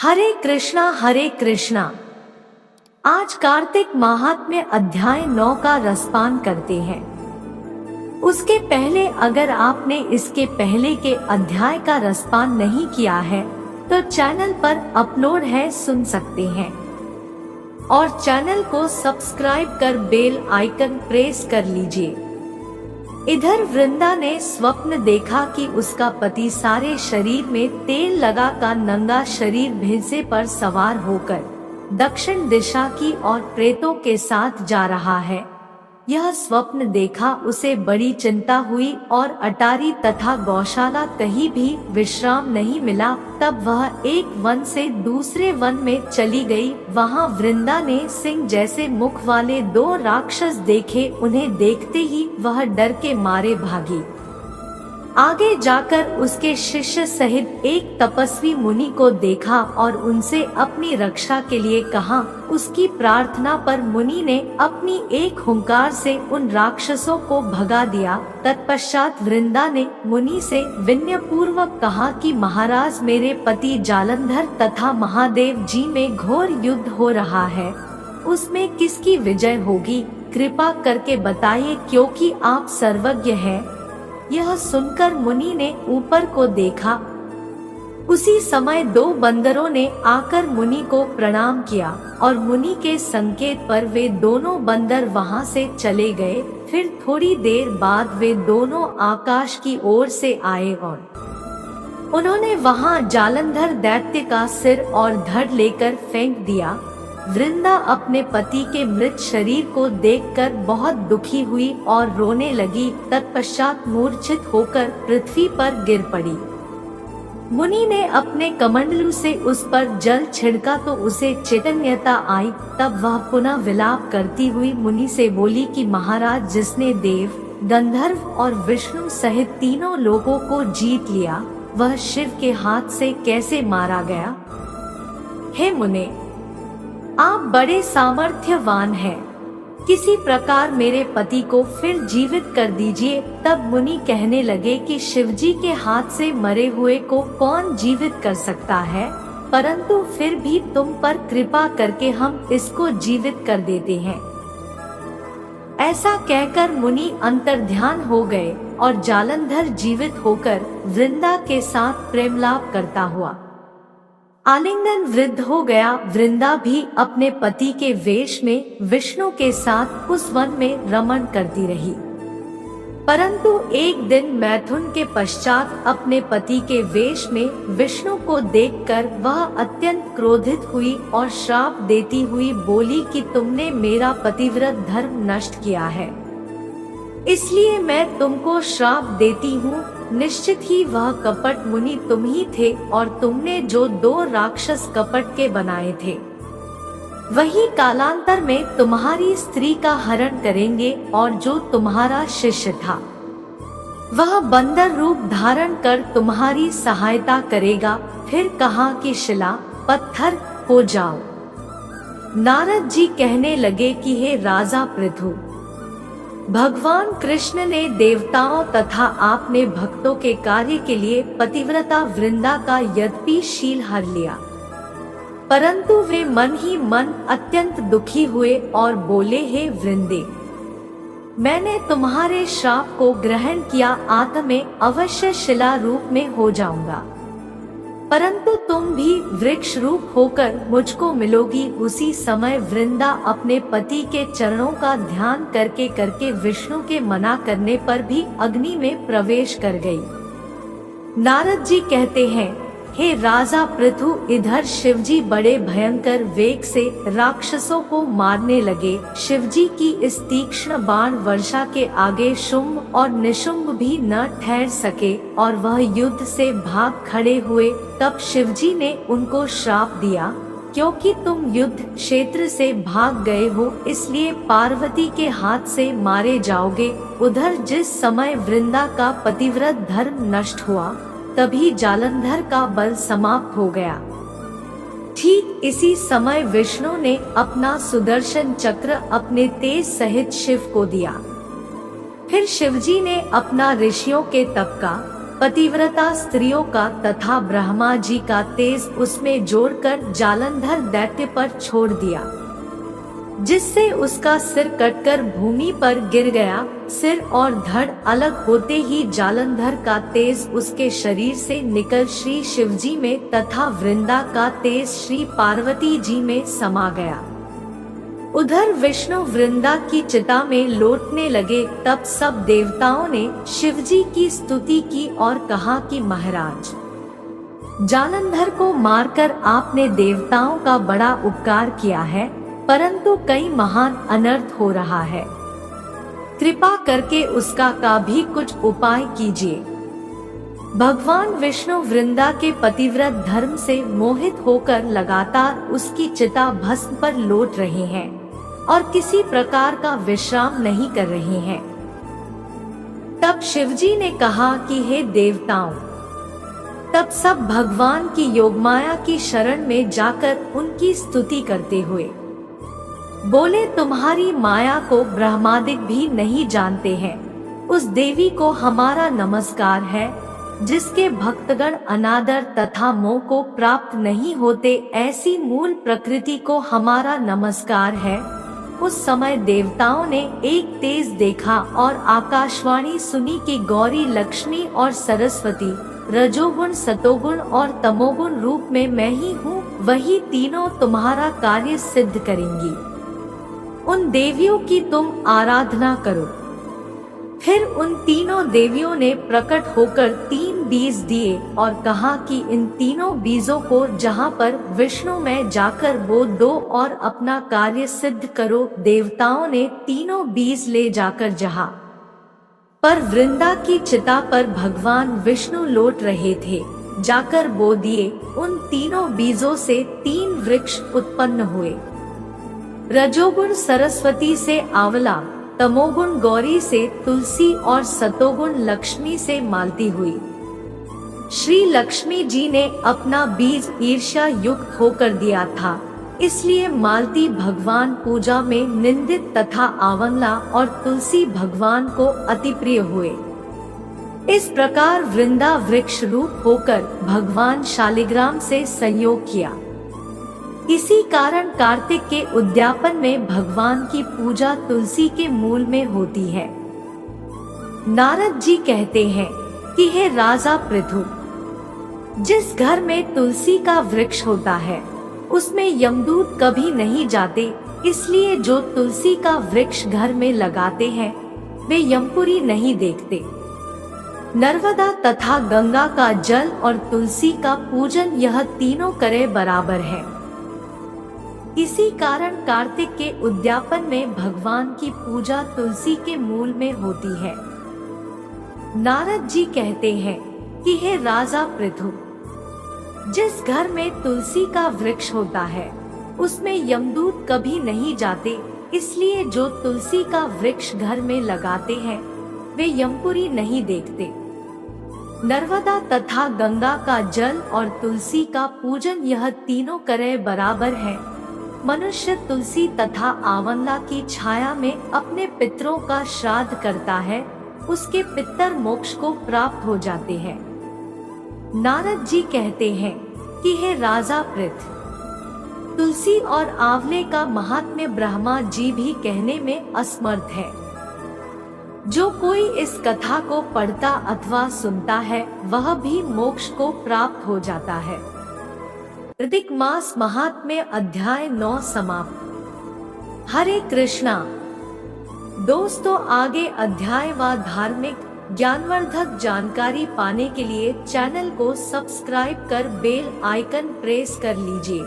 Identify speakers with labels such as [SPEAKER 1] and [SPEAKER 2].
[SPEAKER 1] हरे कृष्णा। आज कार्तिक महात्म्य अध्याय 9 का रसपान करते हैं। उसके पहले अगर आपने इसके पहले के अध्याय का रसपान नहीं किया है तो चैनल पर अपलोड है, सुन सकते हैं। और चैनल को सब्सक्राइब कर बेल आइकन प्रेस कर लीजिए। इधर वृंदा ने स्वप्न देखा कि उसका पति सारे शरीर में तेल लगा का नंगा शरीर भैंसे पर सवार होकर दक्षिण दिशा की ओर प्रेतों के साथ जा रहा है। यह स्वप्न देखा उसे बड़ी चिंता हुई और अटारी तथा गौशाला कहीं भी विश्राम नहीं मिला। तब वह एक वन से दूसरे वन में चली गई। वहां वृंदा ने सिंह जैसे मुख वाले 2 राक्षस देखे। उन्हें देखते ही वह डर के मारे भागी। आगे जाकर उसके शिष्य सहित एक तपस्वी मुनि को देखा और उनसे अपनी रक्षा के लिए कहा। उसकी प्रार्थना पर मुनि ने अपनी एक हुंकार से उन राक्षसों को भगा दिया। तत्पश्चात वृंदा ने मुनि से विनय पूर्वक कहा कि महाराज, मेरे पति जालंधर तथा महादेव जी में घोर युद्ध हो रहा है। उसमें किसकी विजय होगी, कृपा करके बताइए, क्योंकि आप सर्वज्ञ हैं। यह सुनकर मुनि ने ऊपर को देखा। उसी समय 2 बंदरों ने आकर मुनि को प्रणाम किया और मुनि के संकेत पर वे दोनों बंदर वहां से चले गए। फिर थोड़ी देर बाद वे दोनों आकाश की ओर से आए और उन्होंने वहां जालंधर दैत्य का सिर और धड़ लेकर फेंक दिया। वृंदा अपने पति के मृत शरीर को देखकर बहुत दुखी हुई और रोने लगी। तत्पश्चात मूर्छित होकर पृथ्वी पर गिर पड़ी। मुनि ने अपने कमंडलू से उस पर जल छिड़का तो उसे चैतन्यता आई। तब वह पुनः विलाप करती हुई मुनि से बोली कि महाराज, जिसने देव, गंधर्व और विष्णु सहित तीनों लोगों को जीत लिया, वह शिव के हाथ से कैसे मारा गया? हे मुने, आप बड़े सामर्थ्यवान हैं। किसी प्रकार मेरे पति को फिर जीवित कर दीजिए। तब मुनि कहने लगे कि शिवजी के हाथ से मरे हुए को कौन जीवित कर सकता है, परंतु फिर भी तुम पर कृपा करके हम इसको जीवित कर देते हैं। ऐसा कहकर मुनि अंतर्ध्यान हो गए और जालंधर जीवित होकर वृंदा के साथ प्रेमलाप करता हुआ आलिंगन वृद्ध हो गया। वृंदा भी अपने पति के वेश में विष्णु के साथ उस वन में रमण करती रही। परंतु एक दिन मैथुन के पश्चात अपने पति के वेश में विष्णु को देखकर वह अत्यंत क्रोधित हुई और श्राप देती हुई बोली कि तुमने मेरा पतिव्रत धर्म नष्ट किया है, इसलिए मैं तुमको श्राप देती हूँ। निश्चित ही वह कपट मुनि तुम ही थे और तुमने जो 2 राक्षस कपट के बनाए थे, वही कालांतर में तुम्हारी स्त्री का हरण करेंगे। और जो तुम्हारा शिष्य था वह बंदर रूप धारण कर तुम्हारी सहायता करेगा। फिर कहा कि शिला, पत्थर हो जाओ। नारद जी कहने लगे कि हे राजा पृथु, भगवान कृष्ण ने देवताओं तथा आपने भक्तों के कार्य के लिए पतिव्रता वृंदा का यद्यपि शील हर लिया, परंतु वे मन ही मन अत्यंत दुखी हुए और बोले, हे वृंदे, मैंने तुम्हारे श्राप को ग्रहण किया। आत्म में अवश्य शिला रूप में हो जाऊंगा, परंतु तुम भी वृक्ष रूप होकर मुझको मिलोगी। उसी समय वृंदा अपने पति के चरणों का ध्यान करके करके विष्णु के मना करने पर भी अग्नि में प्रवेश कर गई। नारद जी कहते हैं, हे राजा पृथु, इधर शिवजी बड़े भयंकर वेग से राक्षसों को मारने लगे। शिवजी की इस तीक्ष्ण बाण वर्षा के आगे शुंभ और निशुंभ भी न ठहर सके और वह युद्ध से भाग खड़े हुए। तब शिवजी ने उनको श्राप दिया, क्योंकि तुम युद्ध क्षेत्र से भाग गए हो, इसलिए पार्वती के हाथ से मारे जाओगे। उधर जिस समय वृंदा का पतिव्रत धर्म नष्ट हुआ, तभी जालंधर का बल समाप्त हो गया। ठीक इसी समय विष्णु ने अपना सुदर्शन चक्र अपने तेज सहित शिव को दिया। फिर शिवजी ने अपना ऋषियों के तप का पतिव्रता स्त्रियों का तथा ब्रह्मा जी का तेज उसमें जोड़कर जालंधर दैत्य पर छोड़ दिया, जिससे उसका सिर कटकर भूमि पर गिर गया। सिर और धड़ अलग होते ही जालंधर का तेज उसके शरीर से निकल श्री शिवजी में तथा वृंदा का तेज श्री पार्वती जी में समा गया। उधर विष्णु वृंदा की चिता में लौटने लगे। तब सब देवताओं ने शिवजी की स्तुति की और कहा कि महाराज, जालंधर को मारकर आपने देवताओं का बड़ा उपकार किया है, परंतु कई महान अनर्थ हो रहा है। कृपा करके उसका का भी कुछ उपाय कीजिए। भगवान विष्णु वृंदा के पतिव्रत धर्म से मोहित होकर लगातार उसकी चिता भस्म पर लौट रहे हैं और किसी प्रकार का विश्राम नहीं कर रहे हैं। तब शिवजी ने कहा कि हे देवताओं, तब सब भगवान की योगमाया की शरण में जाकर उनकी स्तुति करते हुए बोले, तुम्हारी माया को ब्रह्मादिक भी नहीं जानते हैं। उस देवी को हमारा नमस्कार है, जिसके भक्तगण अनादर तथा मोह को प्राप्त नहीं होते। ऐसी मूल प्रकृति को हमारा नमस्कार है। उस समय देवताओं ने एक तेज देखा और आकाशवाणी सुनी कि गौरी, लक्ष्मी और सरस्वती रजोगुण, सतोगुण और तमोगुण रूप में मैं ही हूँ। वही तीनों तुम्हारा कार्य सिद्ध करेंगी। उन देवियों की तुम आराधना करो। फिर उन तीनों देवियों ने प्रकट होकर 3 बीज दिए और कहा कि इन तीनों बीजों को जहाँ पर विष्णु में जाकर बो दो और अपना कार्य सिद्ध करो। देवताओं ने तीनों बीज ले जाकर जहाँ पर वृंदा की चिता पर भगवान विष्णु लौट रहे थे जाकर बो दिए। उन तीनों बीजों से 3 वृक्ष उत्पन्न हुए। रजोगुण सरस्वती से आंवला, तमोगुण गौरी से तुलसी और सतोगुण लक्ष्मी से मालती हुई। श्री लक्ष्मी जी ने अपना बीज ईर्ष्या युक्त होकर दिया था, इसलिए मालती भगवान पूजा में निंदित तथा आंवला और तुलसी भगवान को अति प्रिय हुए। इस प्रकार वृंदा वृक्ष रूप होकर भगवान शालिग्राम से संयोग किया। इसी कारण कार्तिक के उद्यापन में भगवान की पूजा तुलसी के मूल में होती है। नारद जी कहते हैं कि हे राजा पृथु, जिस घर में तुलसी का वृक्ष होता है उसमें यमदूत कभी नहीं जाते, इसलिए जो तुलसी का वृक्ष घर में लगाते हैं वे यमपुरी नहीं देखते। नर्मदा तथा गंगा का जल और तुलसी का पूजन, यह तीनों करे बराबर है। इसी कारण कार्तिक के उद्यापन में भगवान की पूजा तुलसी के मूल में होती है। नारद जी कहते हैं कि हे राजा पृथु, जिस घर में तुलसी का वृक्ष होता है उसमें यमदूत कभी नहीं जाते, इसलिए जो तुलसी का वृक्ष घर में लगाते हैं वे यमपुरी नहीं देखते। नर्मदा तथा गंगा का जल और तुलसी का पूजन, यह तीनों करे बराबर है। मनुष्य तुलसी तथा आंवला की छाया में अपने पितरों का श्राद्ध करता है, उसके पितर मोक्ष को प्राप्त हो जाते हैं। नारद जी कहते हैं कि हे राजा पृथ, तुलसी और आंवले का महात्म्य ब्रह्मा जी भी कहने में असमर्थ है। जो कोई इस कथा को पढ़ता अथवा सुनता है वह भी मोक्ष को प्राप्त हो जाता है। ऋतिक मास महात्म्य अध्याय 9 समाप्त। हरे कृष्णा। दोस्तों, आगे अध्याय व धार्मिक ज्ञानवर्धक जानकारी पाने के लिए चैनल को सब्सक्राइब कर बेल आइकन प्रेस कर लीजिए।